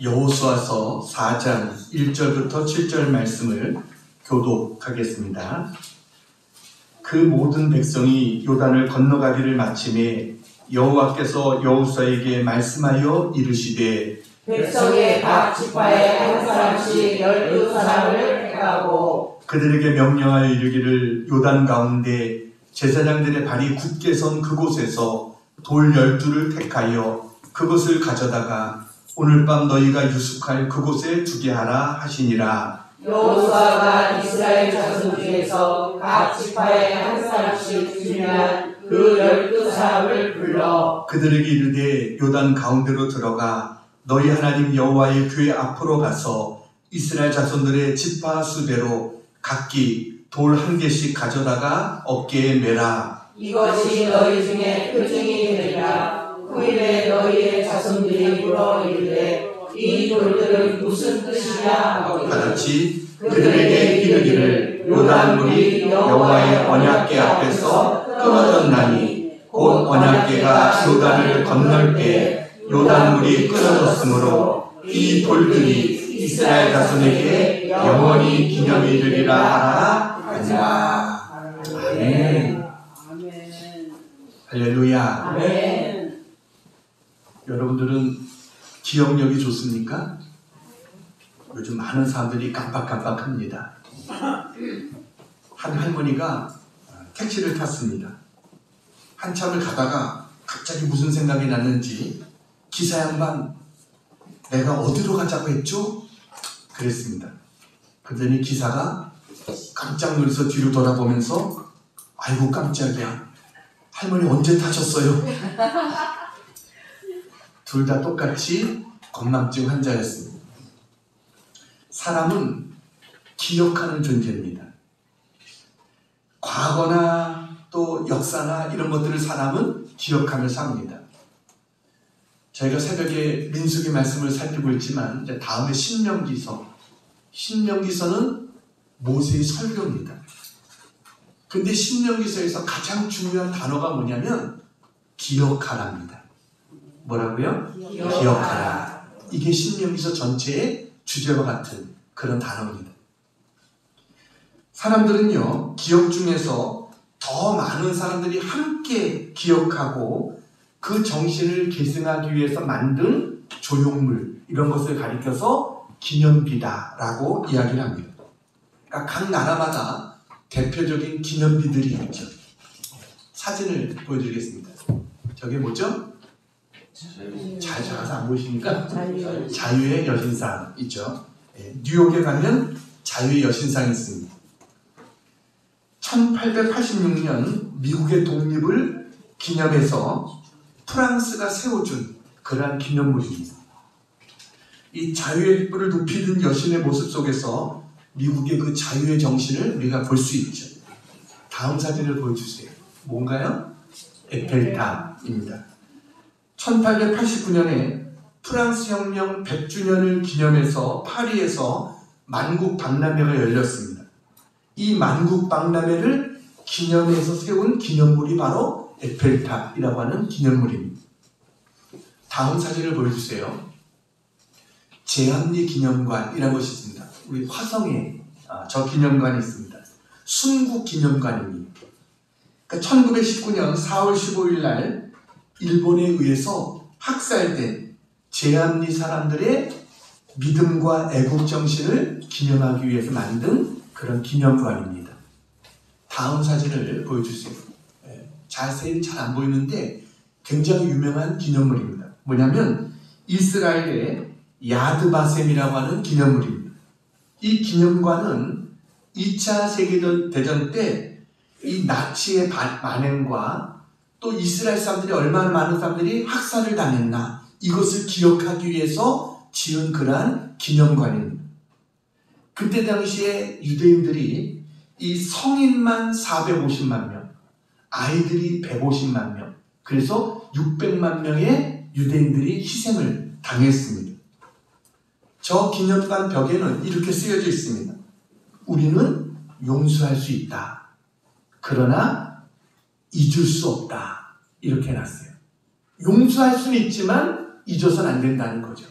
여호수아서 4장 1절부터 7절 말씀을 교독하겠습니다. 그 모든 백성이 요단을 건너가기를 마침에 여호와께서 여호수아에게 말씀하여 이르시되 백성의 각 지파에 한 사람씩 12사람을 택하고 그들에게 명령하여 이르기를 요단 가운데 제사장들의 발이 굳게 선 그곳에서 돌 12를 택하여 그것을 가져다가 오늘 밤 너희가 유숙할 그곳에 두게 하라 하시니라. 여호수아가 이스라엘 자손 중에서 각 지파에 한 사람씩 중요한 그 12사람을 불러 그들에게 이르되 요단 가운데로 들어가 너희 하나님 여호와의 궤 앞으로 가서 이스라엘 자손들의 지파 수대로 각기 돌 1개씩 가져다가 어깨에 매라. 이것이 너희 중에 표징이 되리라. 후일에 너희의 자손들이 물어 이르되 이 돌들은 무슨 뜻이냐 하거든. 다같이 그들에게 이르기를 요단물이 여호와의 언약궤 앞에서 끊어졌나니 곧 언약궤가 요단을 건널 때 요단물이 끊어졌으므로 이 돌들이 이스라엘 자손에게 영원히 기념이 되리라 하라 하니라. 아멘. 할렐루야. 아멘. 여러분들은 기억력이 좋습니까? 요즘 많은 사람들이 깜빡깜빡합니다. 한 할머니가 택시를 탔습니다. 한참을 가다가 갑자기 무슨 생각이 났는지 기사 양반 내가 어디로 가자고 했죠? 그랬습니다. 그러더니 기사가 깜짝 놀라서 뒤로 돌아보면서 아이고 깜짝이야. 할머니 언제 타셨어요? 둘 다 똑같이 건망증 환자였습니다. 사람은 기억하는 존재입니다. 과거나 또 역사나 이런 것들을 사람은 기억하며 삽니다. 저희가 새벽에 민수기 말씀을 살피고 있지만 이제 다음에 신명기서는 모세의 설교입니다. 근데 신명기서에서 가장 중요한 단어가 뭐냐면 기억하라입니다. 뭐라고요? 기억하라. 이게 신명기서 전체의 주제와 같은 그런 단어입니다. 사람들은요, 기억 중에서 더 많은 사람들이 함께 기억하고 그 정신을 계승하기 위해서 만든 조형물, 이런 것을 가리켜서 기념비다라고 이야기를 합니다. 그러니까 각 나라마다 대표적인 기념비들이 있죠. 사진을 보여드리겠습니다. 저게 뭐죠? 잘 잡아서 안 보이십니까? 자유의 여신상 있죠. 뉴욕에 가면 자유의 여신상이 있습니다. 1886년 미국의 독립을 기념해서 프랑스가 세워준 그러한 기념물입니다. 이 자유의 뿔을 높이 든 여신의 모습 속에서 미국의 그 자유의 정신을 우리가 볼 수 있죠. 다음 사진을 보여주세요. 뭔가요? 에펠탑입니다. 1889년에 프랑스 혁명 100주년을 기념해서 파리에서 만국 박람회가 열렸습니다. 이 만국 박람회를 기념해서 세운 기념물이 바로 에펠탑이라고 하는 기념물입니다. 다음 사진을 보여주세요. 제암리 기념관이라는 것이 있습니다. 우리 화성에 저 기념관이 있습니다. 순국 기념관입니다. 그러니까 1919년 4월 15일 날 일본에 의해서 학살된 제암리 사람들의 믿음과 애국 정신을 기념하기 위해서 만든 그런 기념관입니다. 다음 사진을 보여주세요. 자세히 잘 안 보이는데 굉장히 유명한 기념물입니다. 뭐냐면 이스라엘의 야드바셈이라고 하는 기념물입니다. 이 기념관은 2차 세계대전 때 이 나치의 만행과 또 이스라엘 사람들이 얼마나 많은 사람들이 학살을 당했나 이것을 기억하기 위해서 지은 그러한 기념관입니다. 그때 당시에 유대인들이 이 성인만 450만 명, 아이들이 150만 명, 그래서 600만 명의 유대인들이 희생을 당했습니다. 저 기념관 벽에는 이렇게 쓰여져 있습니다. 우리는 용서할 수 있다. 그러나 잊을 수 없다. 이렇게 해놨어요. 용서할 수는 있지만 잊어서는 안 된다는 거죠.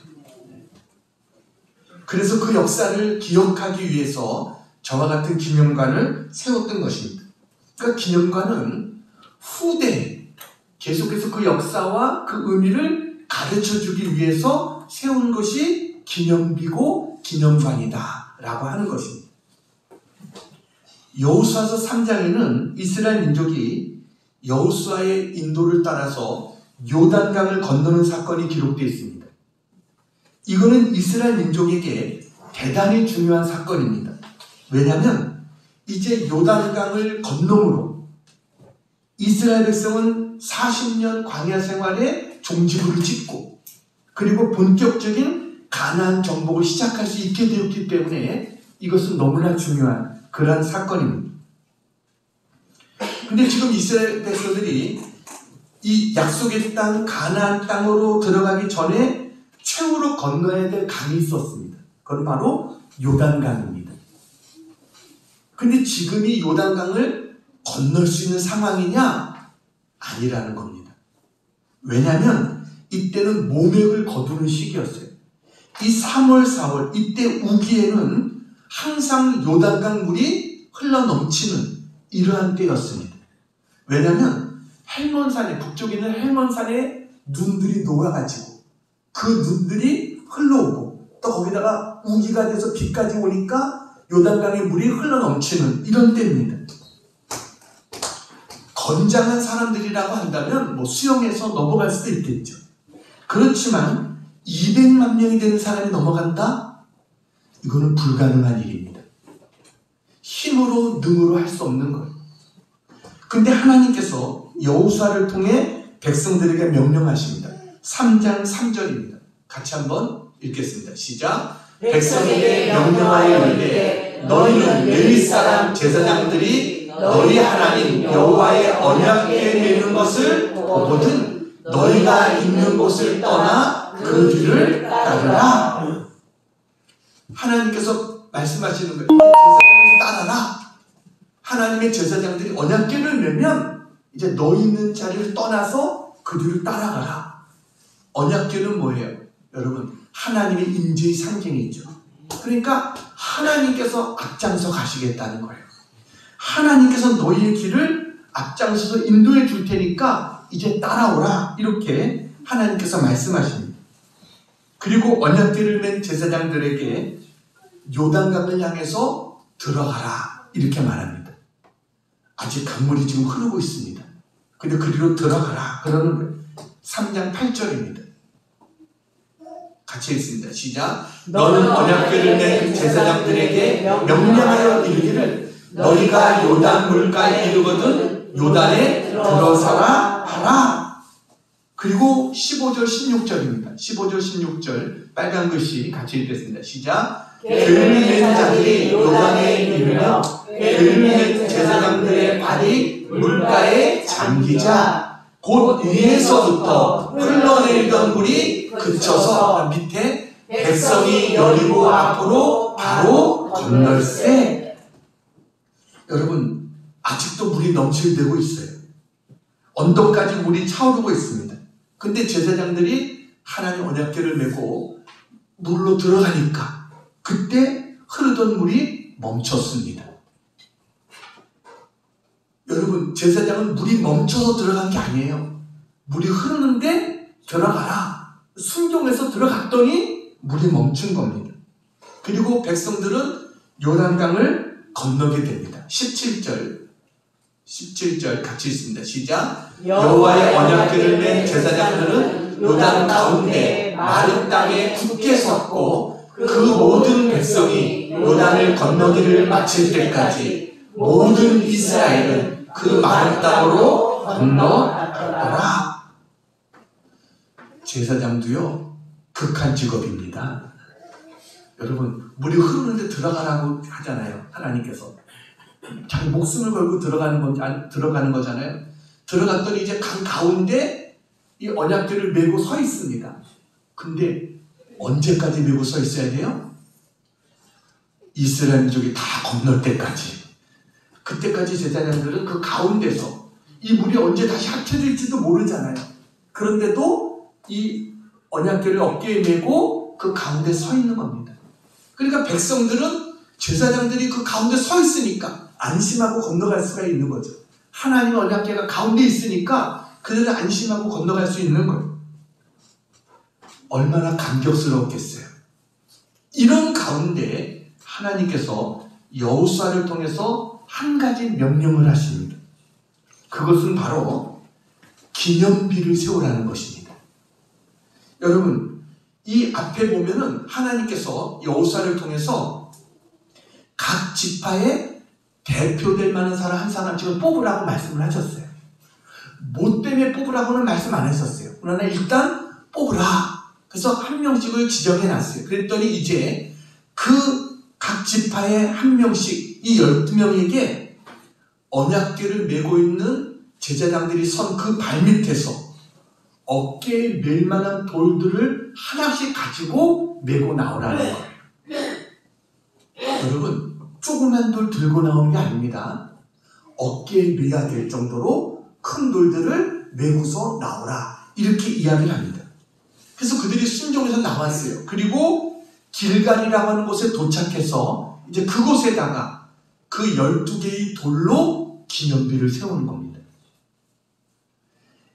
그래서 그 역사를 기억하기 위해서 저와 같은 기념관을 세웠던 것입니다. 그러니까 기념관은 후대에 계속해서 그 역사와 그 의미를 가르쳐주기 위해서 세운 것이 기념비고 기념관이다 라고 하는 것입니다. 여호수아서 3장에는 이스라엘 민족이 여호수아의 인도를 따라서 요단강을 건너는 사건이 기록되어 있습니다. 이거는 이스라엘 민족에게 대단히 중요한 사건입니다. 왜냐하면 이제 요단강을 건너므로 이스라엘 백성은 40년 광야 생활에 종지부를 찍고 그리고 본격적인 가나안 정복을 시작할 수 있게 되었기 때문에 이것은 너무나 중요한 그러한 사건입니다. 근데 지금 이스라엘 백성들이 이 약속의 땅 가나안 땅으로 들어가기 전에 최후로 건너야 될 강이 있었습니다. 그건 바로 요단강입니다. 근데 지금 이 요단강을 건널 수 있는 상황이냐? 아니라는 겁니다. 왜냐하면 이때는 모맥을 거두는 시기였어요. 이 3월, 4월 이때 우기에는 항상 요단강 물이 흘러넘치는 이러한 때였습니다. 왜냐하면 헬몬산에 북쪽에 있는 헬몬산에 눈들이 녹아가지고 그 눈들이 흘러오고 또 거기다가 우기가 돼서 비까지 오니까 요단강의 물이 흘러넘치는 이런 때입니다. 건장한 사람들이라고 한다면 뭐 수영해서 넘어갈 수도 있겠죠. 그렇지만 200만 명이 되는 사람이 넘어간다? 이거는 불가능한 일입니다. 힘으로 능으로 할 수 없는 거예요. 근데 하나님께서 여호수아를 통해 백성들에게 명령하십니다. 3장 3절입니다. 같이 한번 읽겠습니다. 시작. 백성에게 명령하여 이르되 너희는 레위 사람 제사장들이 너희 하나님 여호와의 언약궤에 매는 것을 보거든 너희가 있는 곳을 떠나 그 뒤를 따르라. 하나님께서 말씀하시는 거예요. 제사장을 따라라. 하나님의 제사장들이 언약궤를 매면 이제 너희 있는 자리를 떠나서 그 뒤를 따라가라. 언약궤는 뭐예요? 여러분, 하나님의 임재의 상징이죠. 그러니까 하나님께서 앞장서 가시겠다는 거예요. 하나님께서 너희의 길을 앞장서서 인도해 줄 테니까 이제 따라오라. 이렇게 하나님께서 말씀하십니다. 그리고 언약궤를 맨 제사장들에게 요단강을 향해서 들어가라. 이렇게 말합니다. 아직 강물이 지금 흐르고 있습니다. 근데 그리로 들어가라. 그러는 거예요. 3장 8절입니다. 같이 읽습니다. 시작. 너는 언약궤를 맨 제사장들에게 명령하여 이르기를 너희가 요단 물가에 이르거든 요단에 들어서라 하라. 그리고 15절 16절입니다. 15절 16절 빨간 글씨 같이 읽겠습니다. 시작. 궤를 맨 자들이 요단에 이르며 궤를 맨 제사장들의 발이 물가에 잠기자 곧 위에서부터 흘러내리던 물이 그쳐서 밑에 백성이 여리고 앞으로 바로 건널세. 여러분, 아직도 물이 넘실대고 있어요. 언덕까지 물이 차오르고 있습니다. 근데 제사장들이 하나님 언약궤를 메고 물로 들어가니까 그때 흐르던 물이 멈췄습니다. 여러분, 제사장은 물이 멈춰서 들어간 게 아니에요. 물이 흐르는데 들어가라. 순종해서 들어갔더니 물이 멈춘 겁니다. 그리고 백성들은 요단강을 건너게 됩니다. 17절 같이 읽습니다. 시작. 여호와의 언약궤를 맨 제사장들은 요단 가운데 마른 땅에 굳게 섰고 그 모든 백성이 요단을 건너기를 마칠 때까지 모든 이스라엘은 그 마른 땅으로 건너갔더라. 제사장도요 극한 직업입니다. 여러분, 물이 흐르는데 들어가라고 하잖아요. 하나님께서 자기 목숨을 걸고 들어가는 거잖아요. 들어갔더니 이제 강 가운데 이 언약궤를 메고 서 있습니다. 근데 언제까지 메고 서 있어야 돼요? 이스라엘 민족이 다 건널 때까지. 그때까지 제사장들은 그 가운데서 이 물이 언제 다시 합쳐질지도 모르잖아요. 그런데도 이 언약궤를 어깨에 메고 그 가운데 서 있는 겁니다. 그러니까 백성들은 제사장들이 그 가운데 서 있으니까 안심하고 건너갈 수가 있는 거죠. 하나님의 언약궤가 가운데 있으니까 그들은 안심하고 건너갈 수 있는 거예요. 얼마나 감격스러웠겠어요. 이런 가운데 하나님께서 여호수아를 통해서 한 가지 명령을 하십니다. 그것은 바로 기념비를 세우라는 것입니다. 여러분, 이 앞에 보면은 하나님께서 여호수아를 통해서 각 지파에 대표될 만한 사람 한 사람씩을 뽑으라고 말씀을 하셨어요. 뭐 때문에 뽑으라고는 말씀 안 했었어요. 그러나 일단 뽑으라. 그래서 한 명씩을 지정해 놨어요. 그랬더니 이제 그 각 지파에 한 명씩, 이 12명에게 언약궤를 메고 있는 제사장들이 선 그 발밑에서 어깨에 멜 만한 돌들을 하나씩 가지고 메고 나오라는 거예요. 여러분, 조그만 돌 들고 나오는 게 아닙니다. 어깨에 메야 될 정도로 큰 돌들을 메고서 나오라. 이렇게 이야기를 합니다. 그래서 그들이 순종해서 나왔어요. 그리고 길갈이라고 하는 곳에 도착해서 이제 그곳에다가 그 12개의 돌로 기념비를 세우는 겁니다.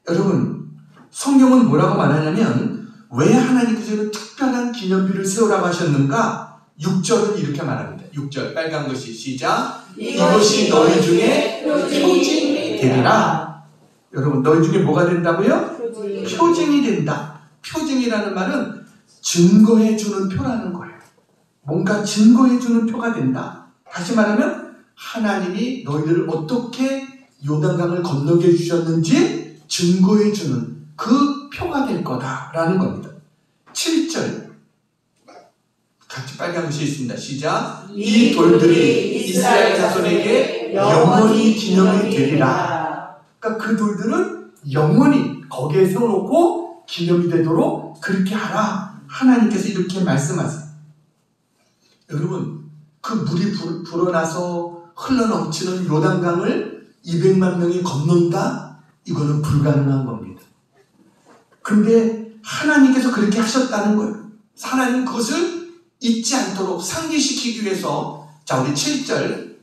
여러분, 성경은 뭐라고 말하냐면 왜 하나님께서는 특별한 기념비를 세우라고 하셨는가? 6절은 이렇게 말합니다. 6절 빨간 것이 시작. 이것이 너희 중에 표징이 되리라. 여러분, 너희 중에 뭐가 된다고요? 표징이 된다. 표징이라는 말은 증거해주는 표라는 거예요. 뭔가 증거해주는 표가 된다. 다시 말하면 하나님이 너희들을 어떻게 요단강을 건너게 해주셨는지 증거해주는 그 표가 될 거다라는 겁니다. 7절 같이 빨간 것이 있습니다. 시작. 이 돌들이 이스라엘 자손에게 영원히 기념이 되리라. 그러니까 그 돌들은 영원히 거기에 세워놓고 기념이 되도록 그렇게 하라. 하나님께서 이렇게 말씀하세요. 여러분, 그 물이 불어나서 흘러넘치는 요단강을 200만 명이 건넌다? 이거는 불가능한 겁니다. 근데 하나님께서 그렇게 하셨다는 거예요. 하나님은 그것을 잊지 않도록 상기시키기 위해서, 자, 우리 7절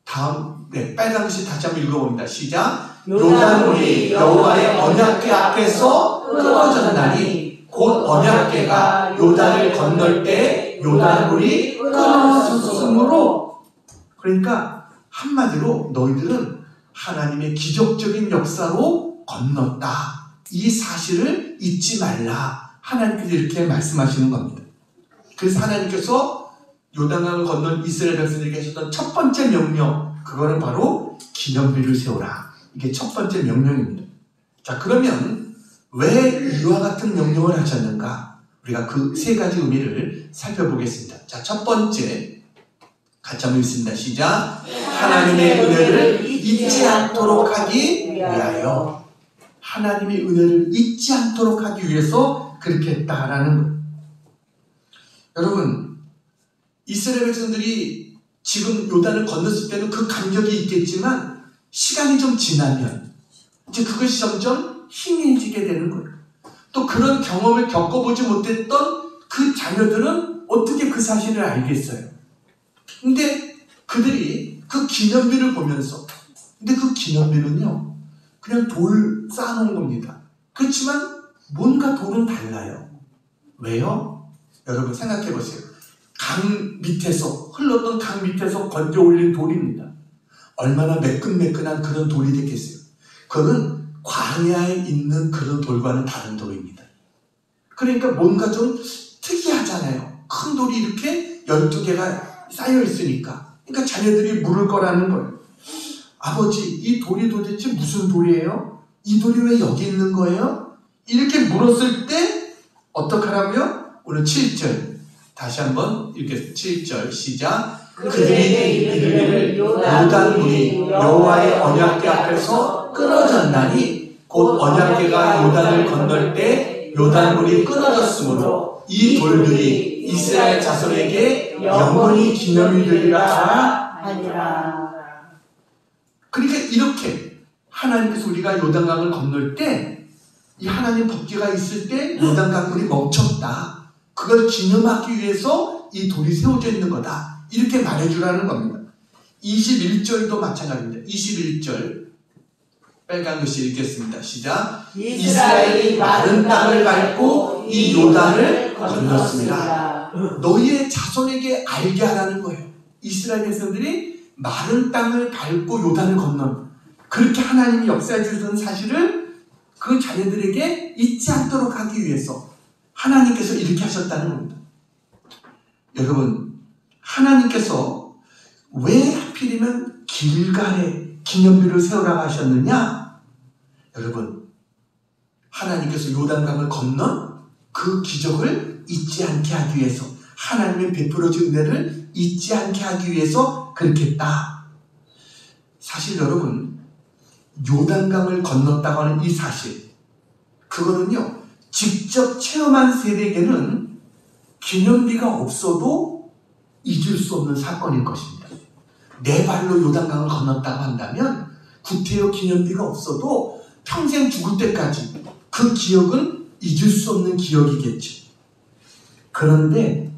다음 빨간 것이 다시 한번 읽어봅니다. 시작. 요단물이 여호와의 언약궤 앞에서 끊어졌나니 곧 언약궤가 요단을 건널 때 요단물이 끊어졌으므로. 그러니까 한마디로 너희들은 하나님의 기적적인 역사로 건넜다. 이 사실을 잊지 말라. 하나님께서 이렇게 말씀하시는 겁니다. 그래서 하나님께서 요단강을 건넌 이스라엘 백성들에게 하셨던 첫 번째 명령, 그거는 바로 기념비를 세우라. 이게 첫 번째 명령입니다. 자, 그러면 왜 이와 같은 명령을 하셨는가? 우리가 그 세 가지 의미를 살펴보겠습니다. 자, 첫 번째 같이 한번 읽습니다. 시작. 하나님의 은혜를 잊지 않도록 하기 위하여. 하나님의 은혜를 잊지 않도록 하기 위해서 그렇게 했다라는 거예요. 여러분, 이스라엘 백성들이 지금 요단을 건넜을 때는 그 감격이 있겠지만 시간이 좀 지나면 이제 그것이 점점 희미해지게 되는 거예요. 또 그런 경험을 겪어보지 못했던 그 자녀들은 어떻게 그 사실을 알겠어요? 근데 그들이 그 기념비를 보면서, 근데 그 기념비는요, 그냥 돌 쌓아놓은 겁니다. 그렇지만 뭔가 돌은 달라요. 왜요? 여러분 생각해 보세요. 강 밑에서, 흘렀던 강 밑에서 건져 올린 돌입니다. 얼마나 매끈매끈한 그런 돌이 됐겠어요. 그거는 광야에 있는 그런 돌과는 다른 돌입니다. 그러니까 뭔가 좀 특이하잖아요. 큰 돌이 이렇게 12개가 쌓여 있으니까. 그러니까 자녀들이 물을 거라는 거예요. 아버지, 이 돌이 도대체 무슨 돌이에요? 이 돌이 왜 여기 있는 거예요? 이렇게 물었을 때 어떡하라고요? 오늘 7절 다시 한번 이렇게 7절 시작. 그들에게 이르기를 요단물이 여호와의 언약궤 앞에서 끊어졌나니 곧 언약궤가 요단을 건널 때 요단물이 끊어졌으므로 이 돌들이 이스라엘 자손에게 영원히 기념이 되리라 하니라. 그러니까 이렇게 하나님께서 우리가 요단강을 건널 때 이 하나님 법궤가 있을 때 요단강물이 멈췄다. 그걸 기념하기 위해서 이 돌이 세워져 있는 거다. 이렇게 말해주라는 겁니다. 21절도 마찬가지입니다. 21절 빨간 글씨 읽겠습니다. 시작. 이스라엘이 마른 땅을 밟고 이 요단을 건넜습니다. 너희의 자손에게 알게 하라는 거예요. 이스라엘 백성들이 마른 땅을 밟고 요단을 건넌, 그렇게 하나님이 역사해 주셨던 사실을 그 자녀들에게 잊지 않도록 하기 위해서 하나님께서 이렇게 하셨다는 겁니다. 여러분, 하나님께서 왜 하필이면 길갈에 기념비를 세우라고 하셨느냐? 여러분, 하나님께서 요단강을 건넌 그 기적을 잊지 않게 하기 위해서, 하나님의 베풀어진 은혜를 잊지 않게 하기 위해서 그렇게 했다. 사실 여러분, 요단강을 건넜다고 하는 이 사실, 그거는요, 직접 체험한 세대에게는 기념비가 없어도 잊을 수 없는 사건일 것입니다. 내 발로 요단강을 건넜다고 한다면 구태여 기념비가 없어도 평생 죽을 때까지 그 기억은 잊을 수 없는 기억이겠죠. 그런데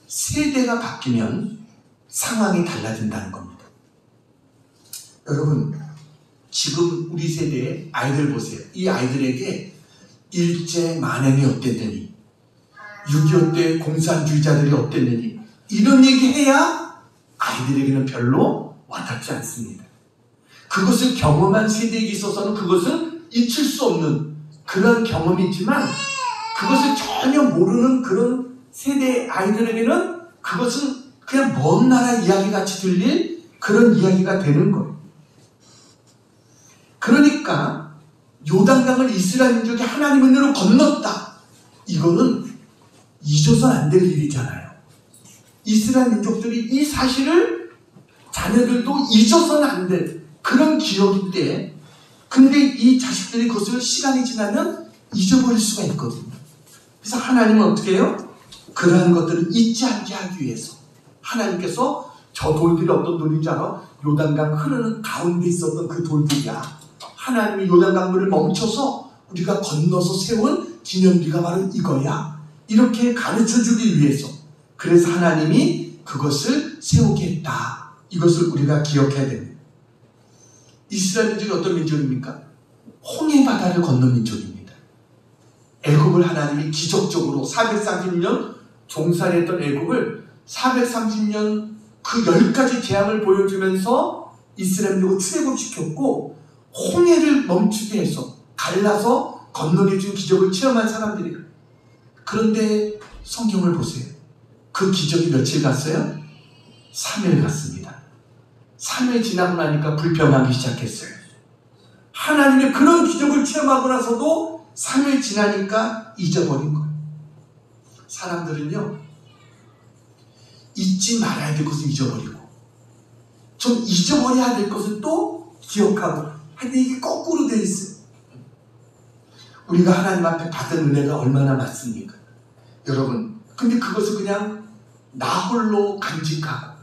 세대가 바뀌면 상황이 달라진다는 겁니다. 여러분, 지금 우리 세대의 아이들 보세요. 이 아이들에게 일제 만행이 어땠느니, 6.25 때 공산주의자들이 어땠느니, 이런 얘기 해야 아이들에게는 별로 와닿지 않습니다. 그것을 경험한 세대에게 있어서는 그것은 잊힐 수 없는 그런 경험이 있지만, 그것을 전혀 모르는 그런 세대의 아이들에게는 그것은 그냥 먼 나라 이야기같이 들릴 그런 이야기가 되는 거예요. 그러니까 요단강을 이스라엘 민족이 하나님의 은혜로 건넜다. 이거는 잊어서는 안 될 일이잖아요. 이스라엘 민족들이 이 사실을 자녀들도 잊어서는 안 될 그런 기억인데, 근데 이 자식들이 그것을 시간이 지나면 잊어버릴 수가 있거든요. 그래서 하나님은 어떻게 해요? 그러한 것들을 잊지 않게 하기 위해서 하나님께서 저 돌들이 어떤 돌인지 알아? 요단강 흐르는 가운데 있었던 그 돌들이야. 하나님이 요단강물을 멈춰서 우리가 건너서 세운 기념비가 바로 이거야. 이렇게 가르쳐주기 위해서, 그래서 하나님이 그것을 세우게 했다. 이것을 우리가 기억해야 됩니다. 이스라엘 민족이 어떤 민족입니까? 홍해 바다를 건넌 민족입니다. 애굽을 하나님이 기적적으로 430년 종살이했던 애굽을 430년 그 10가지 재앙을 보여주면서 이스라엘 민족을 출애굽시켰고, 홍해를 멈추게 해서 갈라서 건너게 준 기적을 체험한 사람들이에요. 그런데 성경을 보세요. 그 기적이 며칠 갔어요? 3일 갔습니다. 3일 지나고 나니까 불평하기 시작했어요. 하나님의 그런 기적을 체험하고 나서도 3일 지나니까 잊어버린 거예요. 사람들은요, 잊지 말아야 될 것을 잊어버리고, 좀 잊어버려야 될 것을 또 기억하고, 하여튼 이게 거꾸로 돼 있어요. 우리가 하나님 앞에 받은 은혜가 얼마나 많습니까? 여러분, 근데 그것을 그냥 나 홀로 간직하고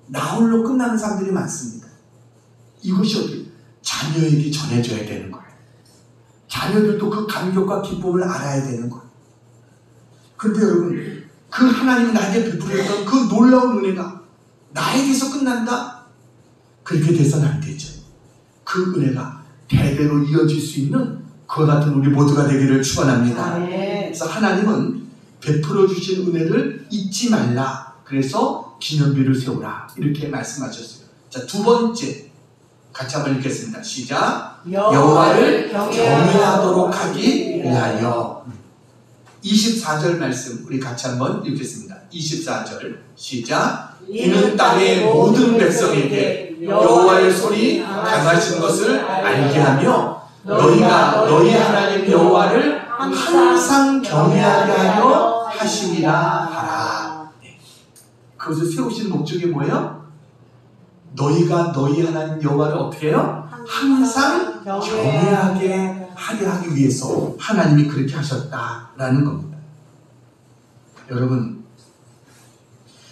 나 홀로 끝나는 사람들이 많습니다. 이것이 어떻게 자녀에게 전해져야 되는 거예요. 자녀들도 그 감격과 기쁨을 알아야 되는 거예요. 그런데 여러분, 그 하나님이 나에게 베풀었던 그 놀라운 은혜가 나에게서 끝난다? 그렇게 돼서는 안 되죠. 그 은혜가 대대로 이어질 수 있는 그와 같은 우리 모두가 되기를 축원합니다. 그래서 하나님은 베풀어 주신 은혜를 잊지 말라. 그래서 기념비를 세우라. 이렇게 말씀하셨어요. 자, 두 번째 같이 한번 읽겠습니다. 시작. 여호와를 경외하도록 하기 위하여. 24절 말씀 우리 같이 한번 읽겠습니다. 24절 시작. 이는 땅의 모든 백성에게 여호와의 손이 강하신 것을 알게 하며 너희가 너희 하나님 여호와를 항상 경외하게 하려 하심이라 하라. 그것을 세우신 목적이 뭐예요? 너희가 너희 하나님 여호와를 어떻게 해요? 항상 경외하게 하려 하기 위해서 하나님이 그렇게 하셨다라는 겁니다. 여러분,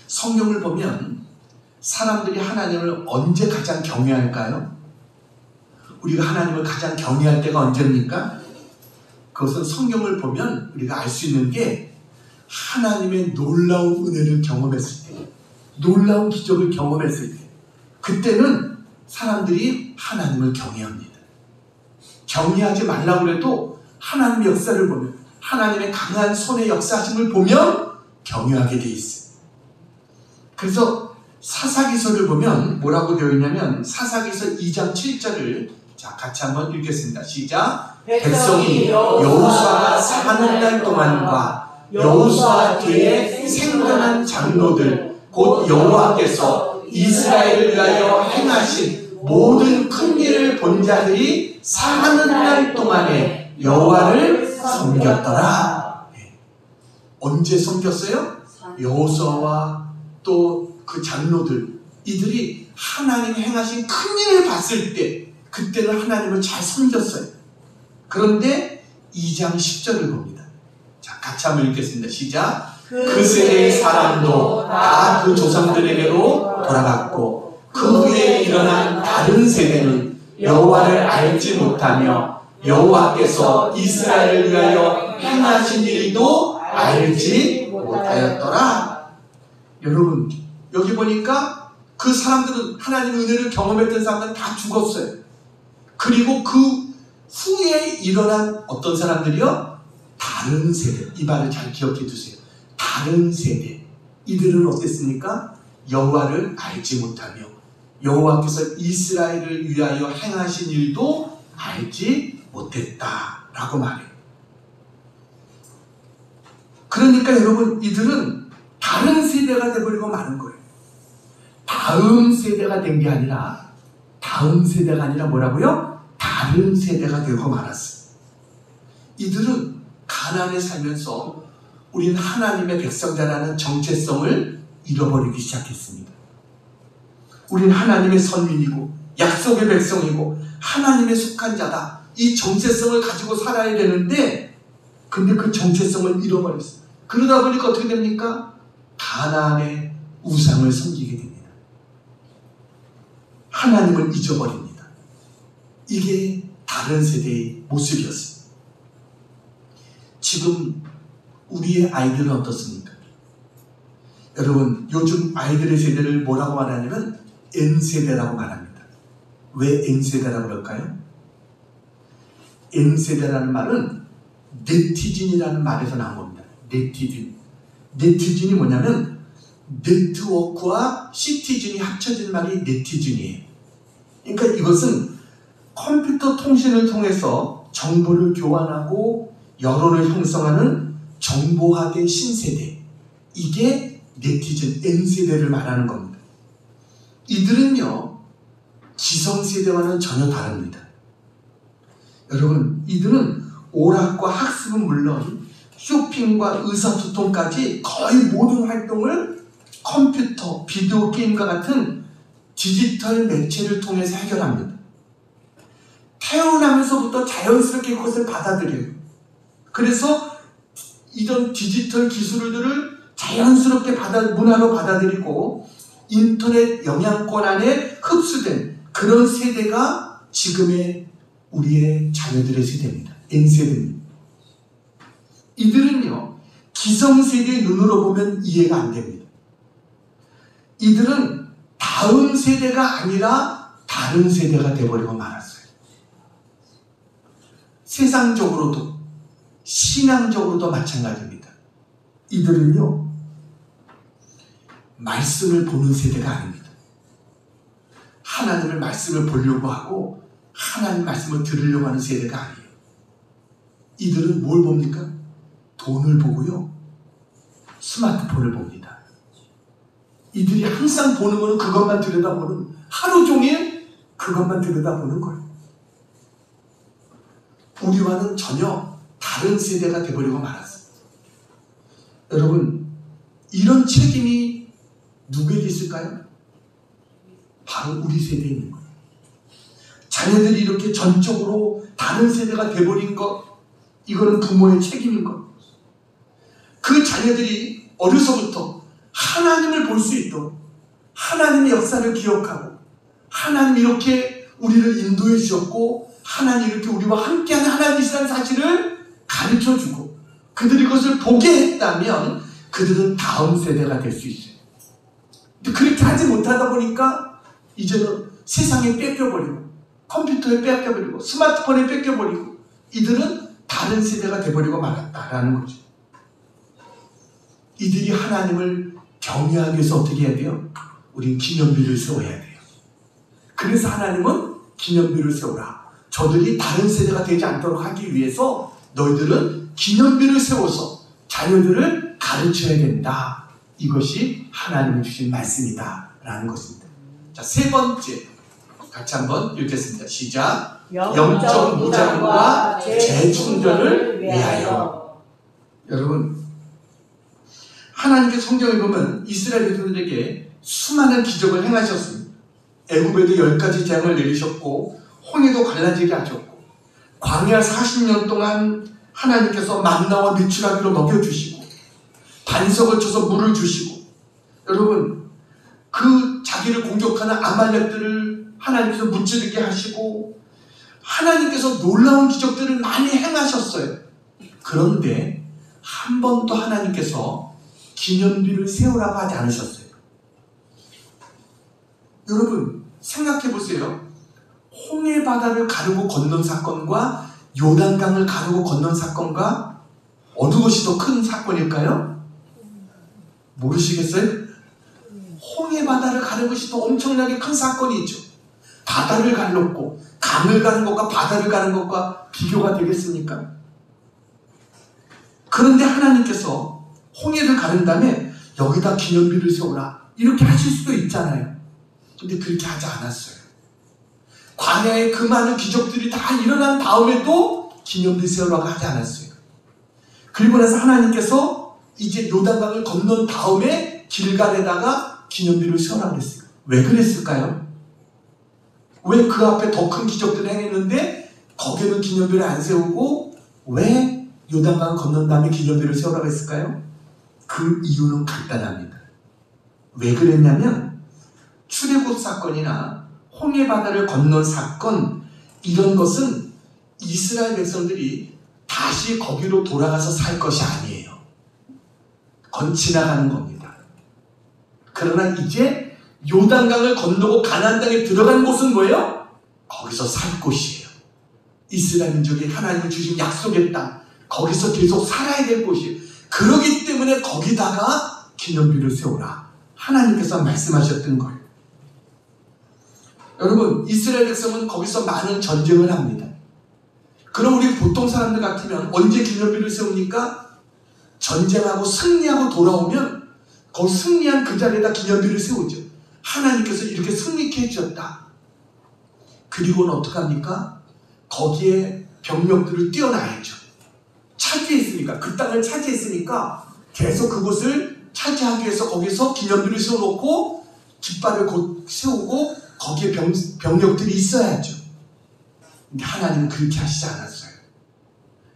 성경을 보면 사람들이 하나님을 언제 가장 경외할까요? 우리가 하나님을 가장 경외할 때가 언제입니까? 그것은 성경을 보면 우리가 알 수 있는 게, 하나님의 놀라운 은혜를 경험했을 때, 놀라운 기적을 경험했을 때, 그때는 사람들이 하나님을 경외합니다. 경외하지 말라고 해도 하나님의 역사를 보면, 하나님의 강한 손의 역사하심을 보면 경외하게 돼 있어요. 그래서 사사기서를 보면 뭐라고 되어 있냐면, 사사기서 2장 7절을 자 같이 한번 읽겠습니다. 시작. 백성이 여호수아가 사는 날 동안과 여호수아 뒤에 생존한 장로들 곧 여호와께서 이스라엘을 위하여 행하신 모든 큰 일을 본 자들이 사는 날 동안에 여호와를 섬겼더라. 언제 섬겼어요? 여호수아와 또 그 장로들, 이들이 하나님이 행하신 큰 일을 봤을 때 그때는 하나님을 잘 섬겼어요. 그런데 2장 10절을 봅니다. 자, 같이 한번 읽겠습니다. 시작. 그 세대의 사람도 다 그 조상들에게로 돌아갔고 그 후에 일어난 다른 세대는 여호와를 알지 못하며 여호와께서 이스라엘을 위하여 행하신 일도 알지 못하였더라. 여러분, 여기 보니까 그 사람들은 하나님의 은혜를 경험했던 사람들은 다 죽었어요. 그리고 그 후에 일어난 어떤 사람들이요? 다른 세대. 이 말을 잘 기억해 두세요. 다른 세대. 이들은 어땠습니까? 여호와를 알지 못하며 여호와께서 이스라엘을 위하여 행하신 일도 알지 못했다라고 말해요. 그러니까 여러분, 이들은 다른 세대가 되어버리고 마는 거예요. 다음 세대가 된 게 아니라, 다음 세대가 아니라 뭐라고요? 다른 세대가 되고 말았어요. 이들은 가나안에 살면서 우리는 하나님의 백성자라는 정체성을 잃어버리기 시작했습니다. 우리는 하나님의 선민이고 약속의 백성이고 하나님의 속한 자다. 이 정체성을 가지고 살아야 되는데, 근데 그 정체성을 잃어버렸어요. 그러다 보니까 어떻게 됩니까? 가나안의 우상을 섬기게 됩니다. 하나님을 잊어버립니다. 이게 다른 세대의 모습이었습니다. 지금 우리의 아이들은 어떻습니까? 여러분, 요즘 아이들의 세대를 뭐라고 말하냐면 N세대라고 말합니다. 왜 N세대라고 그럴까요? N세대라는 말은 네티즌이라는 말에서 나온 겁니다. 네티즌. 네티즌이 뭐냐면 네트워크와 시티즌이 합쳐진 말이 네티즌이에요. 그러니까 이것은 컴퓨터 통신을 통해서 정보를 교환하고 여론을 형성하는 정보화된 신세대. 이게 네티즌 N세대를 말하는 겁니다. 이들은요, 기성세대와는 전혀 다릅니다. 여러분, 이들은 오락과 학습은 물론 쇼핑과 의사소통까지 거의 모든 활동을 컴퓨터, 비디오 게임과 같은 디지털 매체를 통해서 해결합니다. 태어나면서부터 자연스럽게 그것을 받아들여요. 그래서 이런 디지털 기술들을 자연스럽게 문화로 받아들이고 인터넷 영향권 안에 흡수된 그런 세대가 지금의 우리의 자녀들의 세대입니다. N세대입니다. 이들은요, 기성세대의 눈으로 보면 이해가 안 됩니다. 이들은 다음 세대가 아니라 다른 세대가 되어버리고 말았어요. 세상적으로도 신앙적으로도 마찬가지입니다. 이들은요, 말씀을 보는 세대가 아닙니다. 하나님의 말씀을 보려고 하고 하나님 말씀을 들으려고 하는 세대가 아니에요. 이들은 뭘 봅니까? 돈을 보고요, 스마트폰을 봅니다. 이들이 항상 보는 거는 그것만 들여다보는, 하루 종일 그것만 들여다보는 거예요. 우리와는 전혀 다른 세대가 되어버리고 말았어요. 여러분, 이런 책임이 누구에게 있을까요? 바로 우리 세대에 있는 거예요. 자녀들이 이렇게 전적으로 다른 세대가 되어버린 것, 이거는 부모의 책임인 것. 그 자녀들이 어려서부터 하나님을 볼 수 있도록, 하나님의 역사를 기억하고, 하나님 이렇게 우리를 인도해 주셨고, 하나님 이렇게 우리와 함께하는 하나님이시라는 사실을 가르쳐주고, 그들이 그것을 보게 했다면 그들은 다음 세대가 될 수 있어요. 근데 그렇게 하지 못하다 보니까 이제는 세상에 뺏겨버리고 컴퓨터에 뺏겨버리고 스마트폰에 뺏겨버리고 이들은 다른 세대가 돼버리고 말았다라는 거죠. 이들이 하나님을 경외하기 위해서 어떻게 해야 돼요? 우린 기념비를 세워야 돼요. 그래서 하나님은 기념비를 세우라. 저들이 다른 세대가 되지 않도록 하기 위해서 너희들은 기념비를 세워서 자녀들을 가르쳐야 된다. 이것이 하나님이 주신 말씀이다 라는 것입니다. 자, 세 번째 같이 한번 읽겠습니다. 시작. 영적 무장과 재충전을 위하여. 여러분, 하나님께 성경에 보면 이스라엘 백성들에게 수많은 기적을 행하셨습니다. 애굽에도 10가지 재앙을 내리셨고 홍해도 갈라지게 하셨고 광야 40년 동안 하나님께서 만나와 밀출하기로 먹여주시고 반석을 쳐서 물을 주시고, 여러분 그 자기를 공격하는 아말렉들을 하나님께서 무찌르게 하시고 하나님께서 놀라운 기적들을 많이 행하셨어요. 그런데 한 번도 하나님께서 기념비를 세우라고 하지 않으셨어요. 여러분 생각해 보세요. 홍해 바다를 가르고 건넌 사건과 요단강을 가르고 건넌 사건과 어느 것이 더 큰 사건일까요? 모르시겠어요? 홍해 바다를 가는 것이 더 엄청나게 큰 사건이죠. 바다를 갈랐고 강을 가는 것과 바다를 가는 것과 비교가 되겠습니까? 그런데 하나님께서 홍해를 가른 다음에 여기다 기념비를 세우라 이렇게 하실 수도 있잖아요. 근데 그렇게 하지 않았어요. 광야에 그 많은 기적들이 다 일어난 다음에도 기념비 세우라고 하지 않았어요. 그리고 나서 하나님께서 이제 요단강을 건넌 다음에 길갈에다가 기념비를 세우라고 그랬어요. 왜 그랬을까요? 왜 그 앞에 더 큰 기적들을 행했는데 거기는 기념비를 안 세우고 왜 요단강을 건넌 다음에 기념비를 세우라고 했을까요? 그 이유는 간단합니다. 왜 그랬냐면 출애굽 사건이나 홍해 바다를 건넌 사건 이런 것은 이스라엘 백성들이 다시 거기로 돌아가서 살 것이 아니에요. 건 지나가는 겁니다. 그러나 이제 요단강을 건너고 가나안 땅에 들어간 곳은 뭐예요? 거기서 살 곳이에요. 이스라엘 민족이 하나님이 주신 약속의 땅, 거기서 계속 살아야 될 곳이에요. 그렇기 때문에 거기다가 기념비를 세우라 하나님께서 말씀하셨던 거예요. 여러분 이스라엘 백성은 거기서 많은 전쟁을 합니다. 그럼 우리 보통 사람들 같으면 언제 기념비를 세웁니까? 전쟁하고 승리하고 돌아오면 거기 승리한 그 자리에다 기념비를 세우죠. 하나님께서 이렇게 승리케 해주셨다. 그리고는 어떡합니까? 거기에 병력들을 띄워놔야죠. 차지했으니까, 그 땅을 차지했으니까 계속 그곳을 차지하기 위해서 거기서 기념비를 세워놓고 깃발을 곧 세우고 거기에 병력들이 있어야죠. 근데 하나님은 그렇게 하시지 않았어요.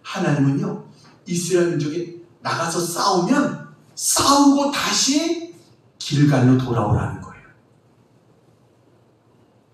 하나님은요, 이스라엘 민족이 나가서 싸우면 싸우고 다시 길갈로 돌아오라는 거예요.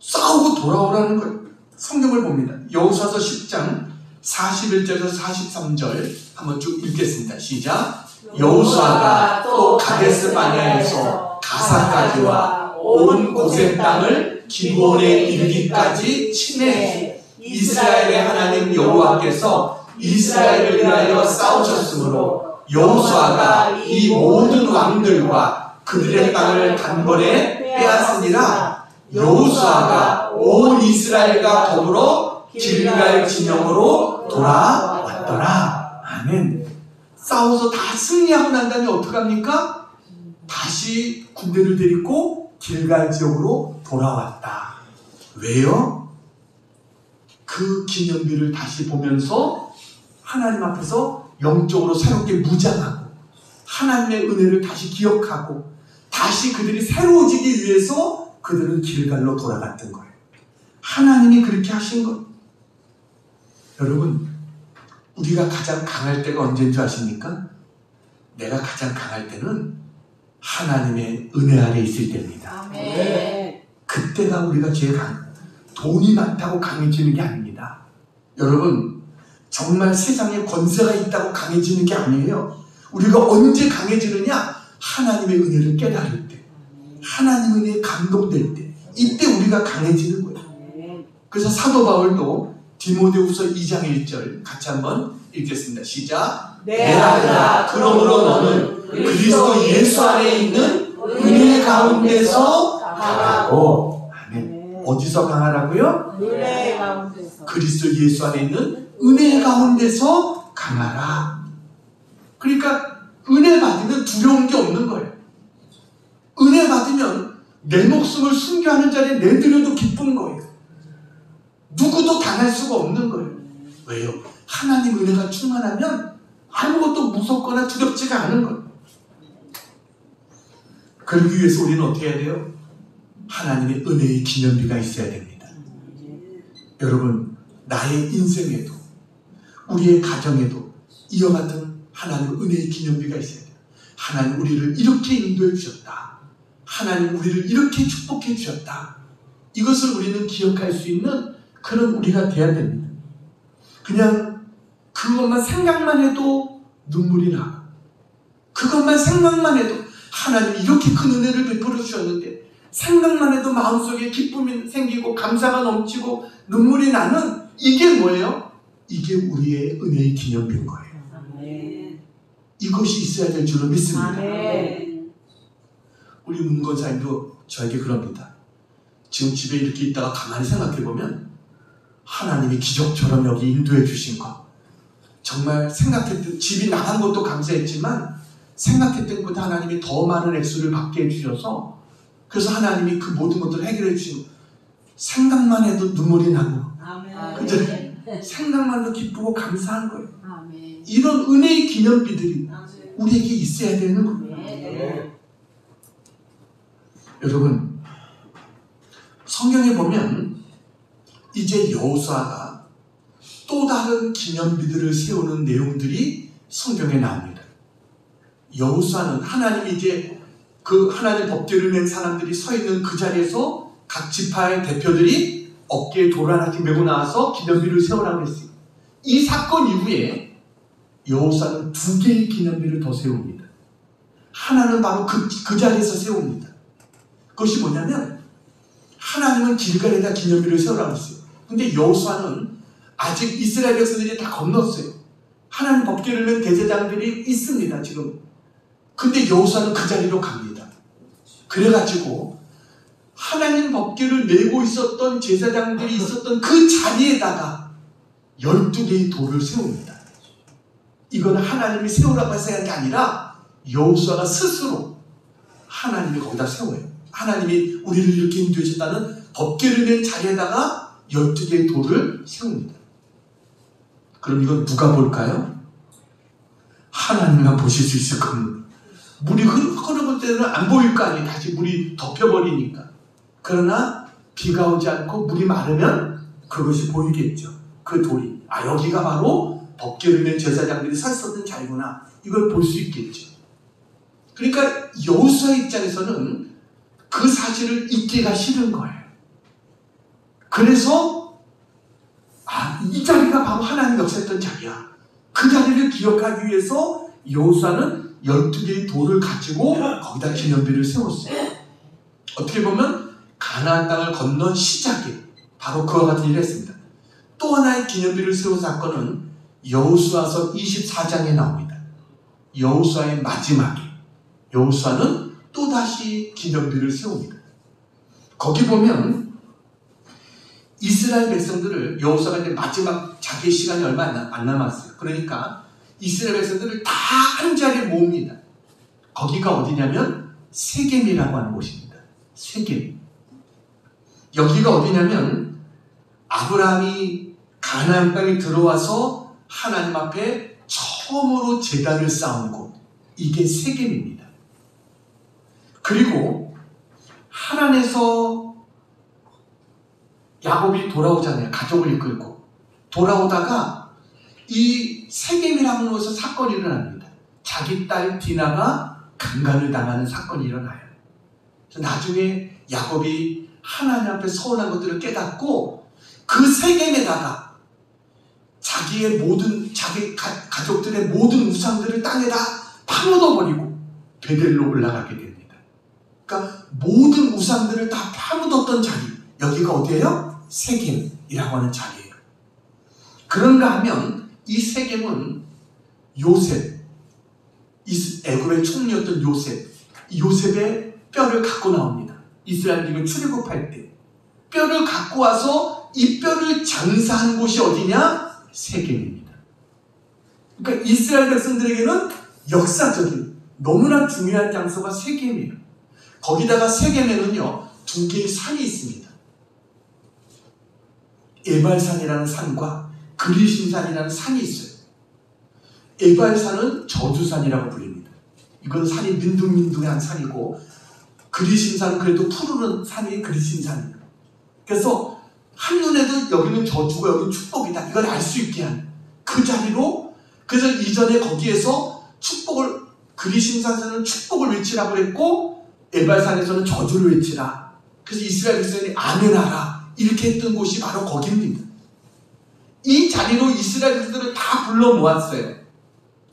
싸우고 돌아오라는 거예요. 성경을 봅니다. 여호수아서 10장 41절에서 43절 한번 쭉 읽겠습니다. 시작. 여호수아가 또 가데스 바네아에서 가사까지와 온 고센 땅을 기브온에 이르기까지 침해 이스라엘의 하나님 여호와께서 이스라엘을 위하여 싸우셨으므로 여호수아가 이 모든 왕들과 그들의 땅을 단번에 빼앗으니라. 여호수아가 온 이스라엘과 더불어 길갈 진영으로 돌아왔더라. 아멘. 싸워서 다 승리하고 난 다음에 어떡합니까? 다시 군대를 데리고 길갈 지역으로 돌아왔다. 왜요? 그 기념비를 다시 보면서 하나님 앞에서 영적으로 새롭게 무장하고 하나님의 은혜를 다시 기억하고 다시 그들이 새로워지기 위해서 그들은 길갈로 돌아갔던 거예요. 하나님이 그렇게 하신 거예요. 여러분, 우리가 가장 강할 때가 언제인 줄 아십니까? 내가 가장 강할 때는 하나님의 은혜 아래 있을 때입니다. 아멘. 그때가 우리가 제일 돈이 많다고 강해지는 게 아닙니다. 여러분, 정말 세상에 권세가 있다고 강해지는 게 아니에요. 우리가 언제 강해지느냐? 하나님의 은혜를 깨달을 때, 하나님 은혜에 감동될 때, 이때 우리가 강해지는 거예요. 그래서 사도 바울도 디모데후서 2장 1절 같이 한번 읽겠습니다. 시작. 내 아들아, 그러므로 너는 그리스도 예수 안에 있는 은혜 가운데서 강하고. 아멘. 어디서 강하라고요? 은혜 가운데서. 그리스도 예수 안에 있는 은혜 가운데서 강하라. 그러니까 은혜 받으면 두려운 게 없는 거예요. 은혜 받으면 내 목숨을 순교하는 자리에 내드려도 기쁜 거예요. 누구도 당할 수가 없는 거예요. 왜요? 하나님 은혜가 충만하면 아무것도 무섭거나 두렵지가 않은 거예요. 그러기 위해서 우리는 어떻게 해야 돼요? 하나님의 은혜의 기념비가 있어야 됩니다. 여러분, 나의 인생에도 우리의 가정에도 이와 같은 하나님의 은혜의 기념비가 있어야 돼요. 하나님 우리를 이렇게 인도해 주셨다. 하나님 우리를 이렇게 축복해 주셨다. 이것을 우리는 기억할 수 있는 그런 우리가 돼야 됩니다. 그냥 그것만 생각만 해도 눈물이 나고, 그것만 생각만 해도 하나님이 이렇게 큰 은혜를 베풀어 주셨는데 생각만 해도 마음속에 기쁨이 생기고 감사가 넘치고 눈물이 나는, 이게 뭐예요? 이게 우리의 은혜의 기념비인 거예요. 아멘. 이것이 있어야 될 줄로 믿습니다. 아멘. 우리 문건사님도 저에게 그럽니다. 지금 집에 이렇게 있다가 가만히 생각해보면 하나님이 기적처럼 여기 인도해 주신 것, 정말 생각했던, 집이 나간 것도 감사했지만 생각했던 것보다 하나님이 더 많은 액수를 받게 해주셔서, 그래서 하나님이 그 모든 것들을 해결해 주신 것, 생각만 해도 눈물이 나고, 아멘. 그죠? 생각만 해도 기쁘고 감사한 거예요. 아멘. 이런 은혜의 기념비들이 우리에게 있어야 되는 거예요. 아멘. 여러분, 성경에 보면 이제 여호수아가 또 다른 기념비들을 세우는 내용들이 성경에 나옵니다. 여호수아는 하나님이 이제 그 하나님 법궤를 낸 사람들이 서 있는 그 자리에서 각 지파의 대표들이 어깨에 돌을 하나씩 메고 나와서 기념비를 세우라고 했어요. 이 사건 이후에 여호수아는 2개의 기념비를 더 세웁니다. 하나는 바로 그 자리에서 세웁니다. 그것이 뭐냐면, 하나님은 길갈에다 기념비를 세우라고 했어요. 근데 여호수아는 아직 이스라엘 백성들이 다 건넜어요. 하나님 법궤를 낸 대제사장들이 있습니다, 지금. 근데 여호수아는 그 자리로 갑니다. 그래가지고 하나님 법궤를 메고 있었던 제사장들이 있었던 그 자리에다가 12개의 돌을 세웁니다. 이건 하나님이 세우라고 해서 한 게 아니라 여호수아가 스스로 하나님이 거기다 세워요. 하나님이 우리를 이렇게 인도해 주셨다는 법궤를 낸 자리에다가 12개의 돌을 세웁니다. 그럼 이건 누가 볼까요? 하나님만 보실 수 있을 겁니다. 물이 흐르는 때는 안 보일 거 아니에요. 다시 물이 덮여버리니까. 그러나 비가 오지 않고 물이 마르면 그것이 보이겠죠. 그 돌이. 아, 여기가 바로 법궤를 낸 제사장들이 서 있었던 자리구나. 이걸 볼 수 있겠죠. 그러니까 여호수아 입장에서는 그 사실을 잊기가 싫은 거예요. 그래서 이 자리가 바로 하나님 역사했던 자리야. 그 자리를 기억하기 위해서 여호수아는 12개의 돌을 가지고 거기다 기념비를 세웠어요. 어떻게 보면 가나안 땅을 건넌 시작에 바로 그와 같은 일을 했습니다. 또 하나의 기념비를 세운 사건은 여호수아서 24장에 나옵니다. 여호수아의 마지막에 여호수아는 또다시 기념비를 세웁니다. 거기 보면 이스라엘 백성들을, 여호수아가 이제 마지막 자기의 시간이 얼마 안 남았어요. 그러니까 이스라엘 백성들을 다 한 자리에 모읍니다. 거기가 어디냐면 세겜이라고 하는 곳입니다. 세겜. 여기가 어디냐면 아브라함이 가나안 땅에 들어와서 하나님 앞에 처음으로 제단을 쌓은 곳, 이게 세겜입니다. 그리고 하란에서 야곱이 돌아오잖아요. 가족을 이끌고 돌아오다가 이 세겜이라는 곳에서 사건이 일어납니다. 자기 딸 디나가 강간을 당하는 사건이 일어나요. 그래서 나중에 야곱이 하나님 앞에 서운한 것들을 깨닫고 그 세겜에다가 자기 자기 가족들의 모든 우상들을 땅에다 파묻어버리고 베델로 올라가게 됩니다. 그러니까 모든 우상들을 다 파묻었던 자리, 여기가 어디예요? 세겜이라고 하는 자리예요. 그런가 하면 이 세겜은 요셉, 애굽의 총리였던 요셉의 뼈를 갖고 나옵니다. 이스라엘이 출애굽할 때 뼈를 갖고 와서 이 뼈를 장사한 곳이 어디냐? 세겜입니다. 그러니까 이스라엘 백성들에게는 역사적인 너무나 중요한 장소가 세겜이에요. 거기다가 세겜에는요 2개의 산이 있습니다. 에발산이라는 산과 그리심산이라는 산이 있어요. 에발산은 저주산이라고 불립니다. 이건 산이 민둥민둥한 산이고, 그리심산은 그래도 푸르른 산이 그리심산이에요. 그래서 한눈에도 여기는 저주고 여기는 축복이다, 이걸 알 수 있게 한 그 자리로, 그래서 이전에 거기에서 축복을, 그리심산에서는 축복을 외치라고 했고 에발산에서는 저주를 외치라, 그래서 이스라엘 백성이 아멘하라 이렇게 했던 곳이 바로 거기입니다. 이 자리로 이스라엘 백성들을 다 불러 모았어요.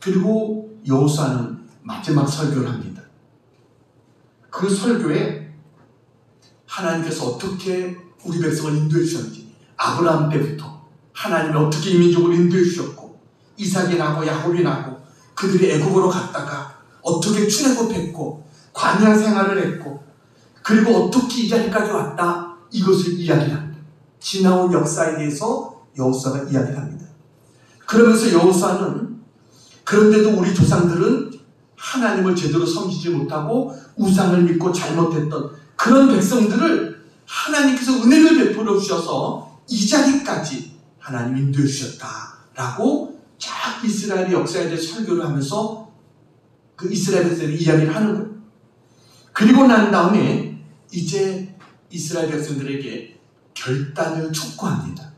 그리고 여호수아는 마지막 설교를 합니다. 그 설교에 하나님께서 어떻게 우리 백성을 인도해 주셨는지, 아브라함 때부터 하나님이 어떻게 이 민족을 인도해 주셨고, 이삭이 나고 야곱이 나고 그들이 애굽으로 갔다가 어떻게 출애굽했고 광야 생활을 했고, 그리고 어떻게 이 자리까지 왔다, 이것을 이야기를 합니다. 지나온 역사에 대해서 여호수아가 이야기를 합니다. 그러면서 여호수아는, 그런데도 우리 조상들은 하나님을 제대로 섬기지 못하고 우상을 믿고 잘못했던 그런 백성들을 하나님께서 은혜를 베풀어 주셔서 이 자리까지 하나님 인도해 주셨다라고 쫙 이스라엘의 역사에 대해 설교를 하면서 그 이스라엘 백성들이 이야기를 하는 거예요. 그리고 난 다음에 이제 이스라엘 백성들에게 결단을 촉구합니다.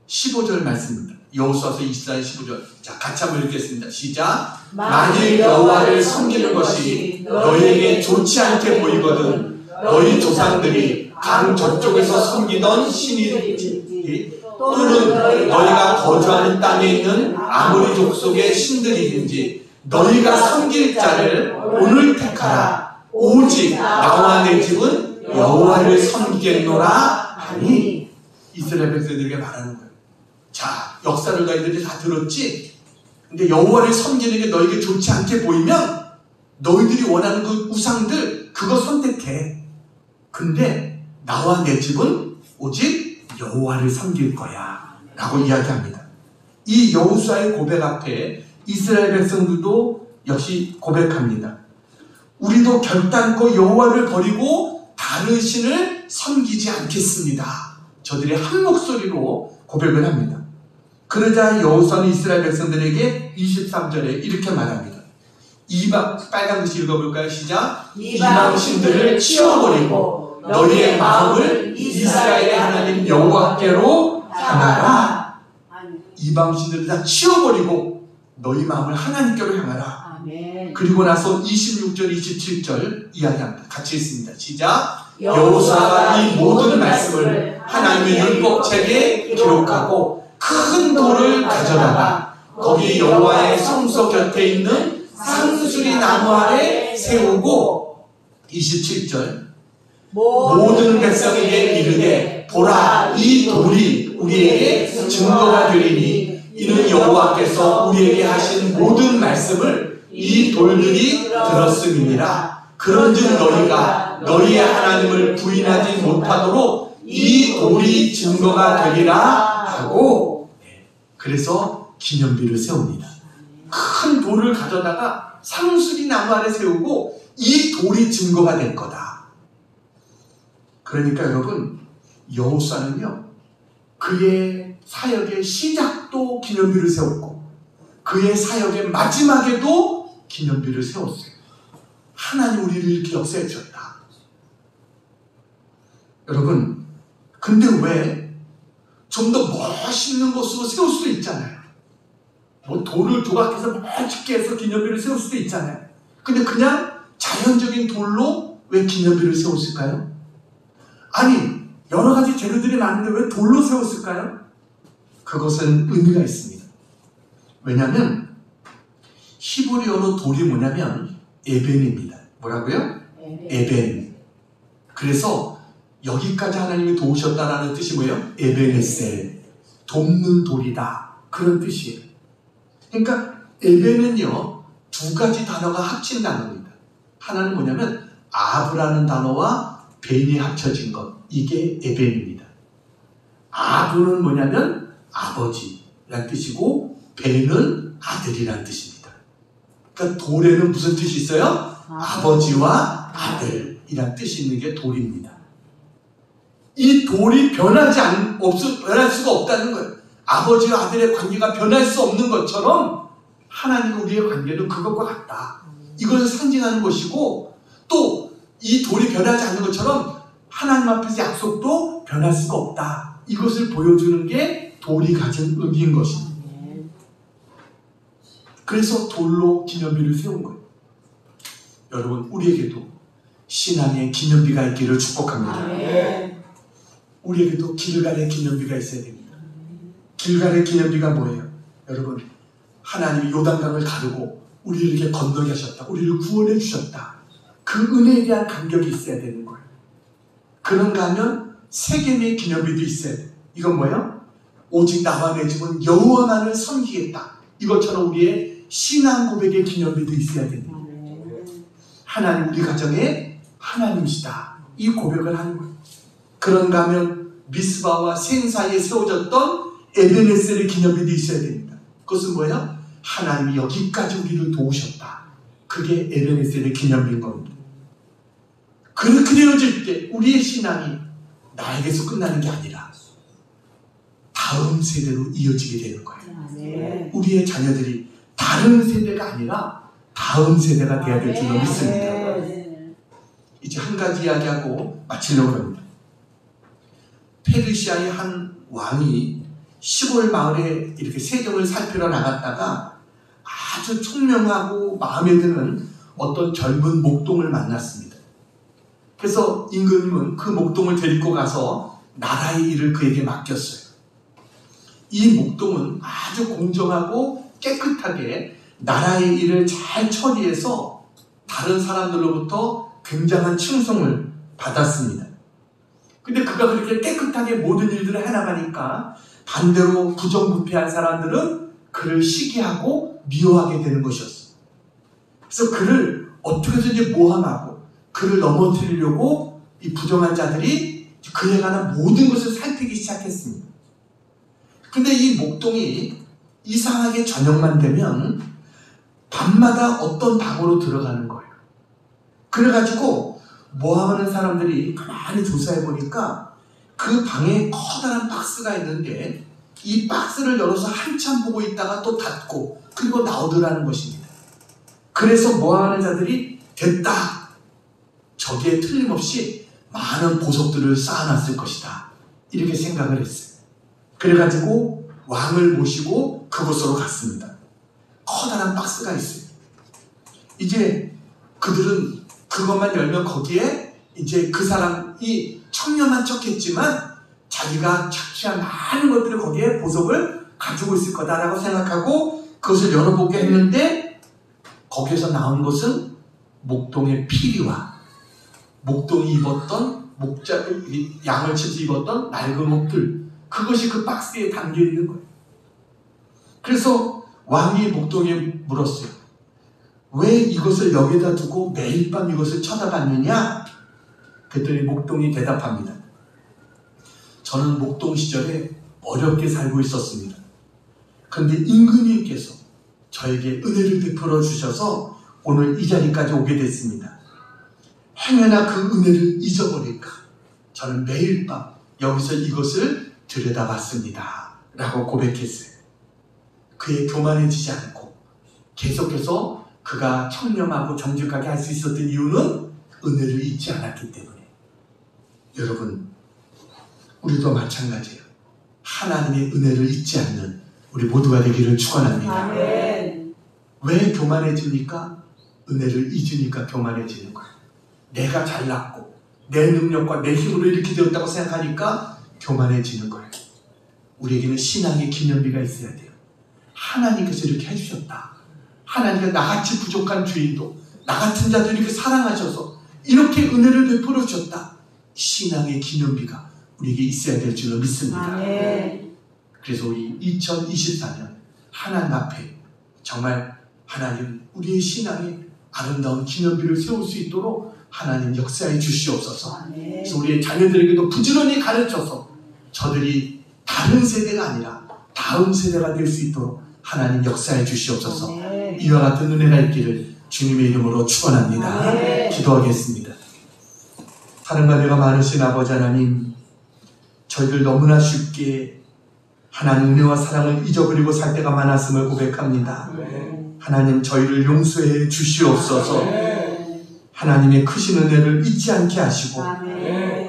15절 말씀입니다. 여호수아서 24장 15절. 자, 같이 한번 읽겠습니다. 시작. 만일 여호와를 섬기는 것이 너희에게 좋지 않게 보이거든 너희 조상들이 강 저쪽에서 섬기던 신이든지 또는 너희가 거주하는 땅에 있는 아모리 족속의 신들이든지 너희가 섬길 자를 오늘 택하라. 오직 나와 내 집은 여호와를 섬기겠노라 하니, 이스라엘 백성들에게 말하는 거예요. 자, 역사를 너희들이 다 들었지? 근데 여호와를 섬기는 게 너에게 좋지 않게 보이면 너희들이 원하는 그 우상들 그거 선택해. 근데 나와 내 집은 오직 여호와를 섬길 거야 라고 이야기합니다. 이 여호수아의 고백 앞에 이스라엘 백성들도 역시 고백합니다. 우리도 결단코 여호와를 버리고 다른 신을 섬기지 않겠습니다. 저들이 한 목소리로 고백을 합니다. 그러자 여호수아는 이스라엘 백성들에게 23절에 이렇게 말합니다. 빨간 글씨 읽어볼까요? 시작. 이방 신들을 치워버리고 너희의 마음을 이스라엘의 하나님 여호와께로 향하라. 이방 신들을 다 치워버리고 너희 마음을 하나님께로 향하라. 아멘. 그리고 나서 26절 27절 이야기합니다. 같이 읽습니다. 시작. 여호수아가 이 모든 말씀을 하나님의 율법책에 기록하고 큰 돌을 가져다가 거기 여호와의 성소 곁에 있는 상수리 나무 아래 세우고, 27절 모든 백성에게 이르되 보라, 이 돌이 우리에게 증거가 되리니 이는 여호와께서 우리에게 하신 모든 말씀을 이 돌들이 들었음이니라. 그런즉 너희가 너희의 하나님을 부인하지 못하도록 이 돌이 증거가 되리라 하고, 그래서 기념비를 세웁니다. 큰 돌을 가져다가 상수리 나무 아래 세우고 이 돌이 증거가 될 거다. 그러니까 여러분, 여호수아는요 그의 사역의 시작도 기념비를 세웠고 그의 사역의 마지막에도 기념비를 세웠어요. 하나님 우리를 이렇게 역사해 주셨다. 여러분, 근데 왜 좀 더 멋있는 곳으로 세울 수도 있잖아요. 뭐 돌을 조각해서 멋지게 해서 기념비를 세울 수도 있잖아요. 근데 그냥 자연적인 돌로 왜 기념비를 세웠을까요? 아니, 여러 가지 재료들이 많은데 왜 돌로 세웠을까요? 그것은 의미가 있습니다. 왜냐하면 히브리어로 돌이 뭐냐면 에벤입니다. 뭐라고요? 에벤. 그래서 여기까지 하나님이 도우셨다라는 뜻이 뭐예요? 에벤에셀. 돕는 돌이다. 그런 뜻이에요. 그러니까 에벤은요, 두 가지 단어가 합친 단어입니다. 하나는 뭐냐면 아브라는 단어와 벤이 합쳐진 것. 이게 에벤입니다. 아브는 뭐냐면 아버지란 뜻이고 벤은 아들이란 뜻입니다. 그러니까 돌에는 무슨 뜻이 있어요? 아버지와 아들이란 뜻이 있는 게 돌입니다. 이 돌이 변할 수가 없다는 거예요. 아버지와 아들의 관계가 변할 수 없는 것처럼 하나님과 우리의 관계는 그것과 같다. 이것을 상징하는 것이고, 또 이 돌이 변하지 않는 것처럼 하나님 앞에서 약속도 변할 수가 없다. 이것을 보여주는 게 돌이 가진 의미인 것입니다. 그래서 돌로 기념비를 세운 거예요. 여러분, 우리에게도 신앙의 기념비가 있기를 축복합니다. 우리에게도 길갈의 기념비가 있어야 됩니다. 길갈의 기념비가 뭐예요? 여러분, 하나님이 요단강을 가르고 우리를 이렇게 건너게 하셨다. 우리를 구원해 주셨다. 그 은혜에 대한 감격이 있어야 되는 거예요. 그런가 하면 세겜의 기념비도 있어야 돼요. 이건 뭐예요? 오직 나와 내 집은 여호와만을 섬기겠다. 이것처럼 우리의 신앙 고백의 기념비도 있어야 됩니다. 하나님, 우리 가정에 하나님이시다. 이 고백을 하는 거예요. 그런가 하면 미스바와 센 사이에 세워졌던 에벤에셀의 기념비도 있어야 됩니다. 그것은 뭐예요? 하나님이 여기까지 우리를 도우셨다. 그게 에벤에셀의 기념비인 겁니다. 그렇게 되어질 때 우리의 신앙이 나에게서 끝나는 게 아니라 다음 세대로 이어지게 되는 거예요. 우리의 자녀들이 다른 세대가 아니라 다음 세대가 돼야 될 줄로 믿습니다. 이제 한 가지 이야기하고 마치려고 합니다. 페르시아의 한 왕이 시골 마을에 이렇게 세정을 살피러 나갔다가 아주 총명하고 마음에 드는 어떤 젊은 목동을 만났습니다. 그래서 임금님은 그 목동을 데리고 가서 나라의 일을 그에게 맡겼어요. 이 목동은 아주 공정하고 깨끗하게 나라의 일을 잘 처리해서 다른 사람들로부터 굉장한 칭송을 받았습니다. 근데 그가 그렇게 깨끗하게 모든 일들을 해나가니까 반대로 부정부패한 사람들은 그를 시기하고 미워하게 되는 것이었어요. 그래서 그를 어떻게 해서든지 모함하고 그를 넘어뜨리려고 이 부정한 자들이 그에 관한 모든 것을 살피기 시작했습니다. 근데 이 목동이 이상하게 저녁만 되면 밤마다 어떤 방으로 들어가는 거예요. 그래가지고 모함하는 사람들이 가만히 조사해 보니까 그 방에 커다란 박스가 있는데 이 박스를 열어서 한참 보고 있다가 또 닫고 그리고 나오더라는 것입니다. 그래서 모함하는 자들이 됐다. 저기에 틀림없이 많은 보석들을 쌓아놨을 것이다. 이렇게 생각을 했어요. 그래가지고 왕을 모시고 그곳으로 갔습니다. 커다란 박스가 있어요. 이제 그들은 그것만 열면 거기에 이제 그 사람이 청렴한 척했지만 자기가 착취한 많은 것들을 거기에 보석을 가지고 있을 거다라고 생각하고 그것을 열어보게 했는데 거기에서 나온 것은 목동의 피리와 목동이 입었던 양을 쳐서 입었던 낡은 옷들, 그것이 그 박스에 담겨 있는 거예요. 그래서 왕이 목동에 물었어요. 왜 이것을 여기다 두고 매일 밤 이것을 쳐다봤느냐? 그랬더니 목동이 대답합니다. 저는 목동 시절에 어렵게 살고 있었습니다. 그런데 임금님께서 저에게 은혜를 베풀어 주셔서 오늘 이 자리까지 오게 됐습니다. 행여나 그 은혜를 잊어버릴까? 저는 매일 밤 여기서 이것을 들여다봤습니다. 라고 고백했어요. 그의 교만해지지 않고 계속해서 그가 청렴하고 정직하게 할 수 있었던 이유는 은혜를 잊지 않았기 때문에. 여러분, 우리도 마찬가지예요. 하나님의 은혜를 잊지 않는 우리 모두가 되기를 축원합니다. 왜 교만해집니까? 은혜를 잊으니까 교만해지는 거예요. 내가 잘났고 내 능력과 내 힘으로 이렇게 되었다고 생각하니까 교만해지는 거예요. 우리에게는 신앙의 기념비가 있어야 돼요. 하나님께서 이렇게 해주셨다. 하나님께서 나같이 부족한 죄인도 나 같은 자도 이렇게 사랑하셔서 이렇게 은혜를 베풀어 주셨다. 신앙의 기념비가 우리에게 있어야 될 줄로 믿습니다. 그래서 우리 2024년 하나님 앞에 정말 하나님 우리의 신앙에 아름다운 기념비를 세울 수 있도록 하나님 역사해 주시옵소서. 그래서 우리의 자녀들에게도 부지런히 가르쳐서 저들이 다른 세대가 아니라 다음 세대가 될 수 있도록 하나님 역사해 주시옵소서. 이와 같은 은혜가 있기를 주님의 이름으로 축원합니다. 기도하겠습니다. 사랑과 은혜가 많으신 아버지 하나님, 저희들 너무나 쉽게 하나님 은혜와 사랑을 잊어버리고 살 때가 많았음을 고백합니다. 하나님 저희를 용서해 주시옵소서. 하나님의 크신 은혜를 잊지 않게 하시고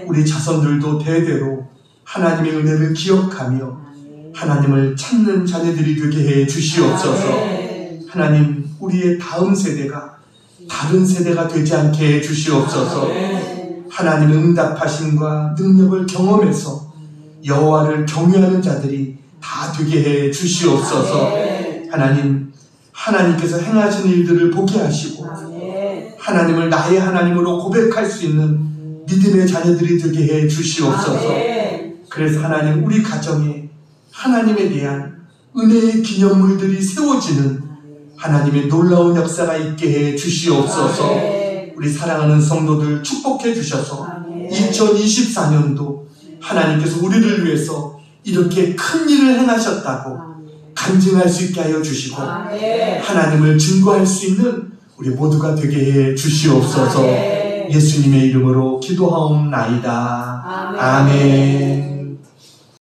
우리 자손들도 대대로 하나님의 은혜를 기억하며 하나님을 찾는 자녀들이 되게 해 주시옵소서. 하나님 우리의 다음 세대가 다른 세대가 되지 않게 해 주시옵소서. 하나님의 응답하심과 능력을 경험해서 여호와를 경외하는 자들이 다 되게 해 주시옵소서. 하나님 하나님께서 행하신 일들을 보게 하시고 하나님을 나의 하나님으로 고백할 수 있는 믿음의 자녀들이 되게 해 주시옵소서. 그래서 하나님 우리 가정에 하나님에 대한 은혜의 기념물들이 세워지는 하나님의 놀라운 역사가 있게 해 주시옵소서. 우리 사랑하는 성도들 축복해 주셔서 2024년도 하나님께서 우리를 위해서 이렇게 큰 일을 행하셨다고 간증할 수 있게 하여 주시고 하나님을 증거할 수 있는 우리 모두가 되게 해 주시옵소서. 예수님의 이름으로 기도하옵나이다. 아멘.